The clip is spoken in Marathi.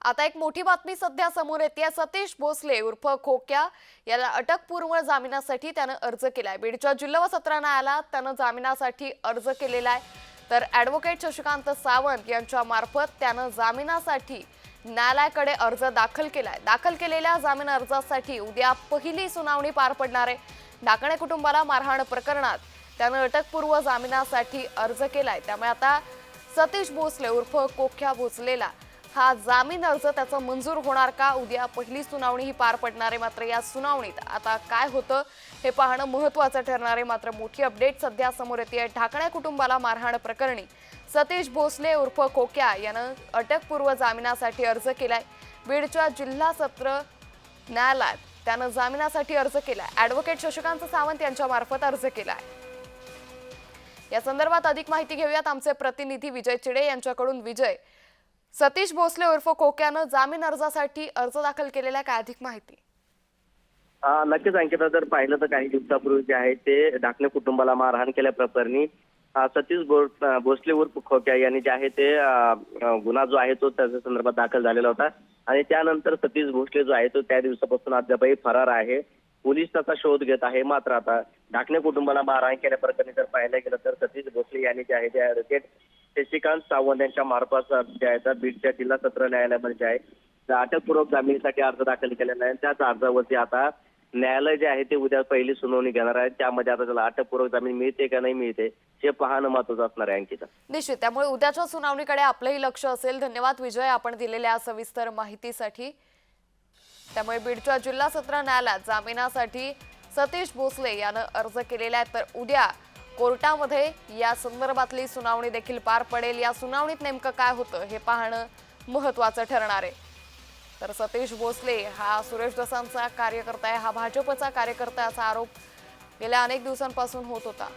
आता एक मोठी बातमी सध्या समोर येते। सतीश भोसले उर्फ खोक्या याला अटकपूर्व जामिनासाठी त्यानं अर्ज केलाय। बीडच्या जिल्हा व सत्र न्यायालयात त्यानं जामिनासाठी अर्ज केलेला आहे। तर ॲडव्होकेट शशिकांत सावंत यांच्या मार्फत त्यानं जामिनासाठी न्यायालयाकडे अर्ज दाखल केलाय। दाखल केलेल्या जामीन अर्जासाठी उद्या पहिली सुनावणी पार पडणार आहे। ढाकणे कुटुंबाला मारहाण प्रकरणात त्यानं अटकपूर्व जामिनासाठी अर्ज केलाय। त्यामुळे आता सतीश भोसले उर्फ खोक्या भोसलेला हा जामीन अर्ज त्याचा मंजूर होणार का? उद्या पहिली सुनावणी ही पार पडणार आहे। मात्र या सुनावणीत आता काय होतं हे पाहणं महत्त्वाचं ठरणार आहे। मात्र मोठी अपडेट सध्या समोर येते। ढाकणे कुटुंबाला मारहाण प्रकरणी सतीश भोसले उर्फ खोक्या यानं अटकपूर्व जामिनासाठी अर्ज केलाय। बीडच्या जिल्हा सत्र न्यायालयात त्यानं जामिनासाठी अर्ज केलाय। ॲडव्होकेट शशिकांत सावंत यांच्या मार्फत अर्ज केलाय। या संदर्भात अधिक माहिती घेऊयात आमचे प्रतिनिधी विजय चिडे यांच्याकडून। विजय, सतीश भोसले उर्फ खोक्यानं जामीन अर्जासाठी अर्ज दाखल केलेला, काय अधिक माहिती? नक्कीच अंकिता, जर पाहिलं तर काही दिवसापूर्वी जे आहे ते ढाकणे कुटुंबाला मारहाण केल्या प्रकरणी सतीश भोसले उर्फ खोक्या यांनी जे आहे ते गुन्हा जो आहे तो त्याच्या संदर्भात दाखल झालेला होता आणि त्यानंतर सतीश भोसले जो आहे तो त्या दिवसापासून अद्यापही फरार आहे। पोलीस त्याचा शोध घेत आहे। मात्र आता ढाकणे कुटुंबाला मारहाण केल्या प्रकरणी जर पाहायला गेलं तर सतीश भोसले यांनी जे आहे ते ॲडव्होकेट शशिकांत सावंत यांच्या मार्फत जे आहे तर बीडच्या जिल्हा सत्र न्यायालयामध्ये जे आहे अटकपूर्व जामिनीसाठी अर्ज दाखल केलेला आहे। त्याच अर्जावरती आता न्यायालय जे आहे ते उद्या पहिली सुनावणी घेणार आहे। त्यामध्ये आता त्याला अटकपूर्व जामीन मिळते का नाही मिळते हे पाहणं महत्त्वाचं असणार आहे अंकिता। निश्चित, त्यामुळे उद्याच्या सुनावणीकडे आपलंही लक्ष असेल। धन्यवाद विजय आपण दिलेल्या सविस्तर माहितीसाठी। त्यामुळे बीडच्या जिल्हा सत्र न्यायालयात जामिनासाठी सतीश भोसले यानं अर्ज केलेला आहे। तर उद्या कोर्टामध्ये या संदर्भातली सुनावणी देखील पार पडेल। या सुनावणीत नेमकं काय होतं हे पाहणं महत्त्वाचं ठरणार आहे। तर सतीश भोसले हा सुरेश दसांचा कार्यकर्ता आहे, हा भाजपचा कार्यकर्ता असा आरोप गेल्या अनेक दिवसांपासून होत होता।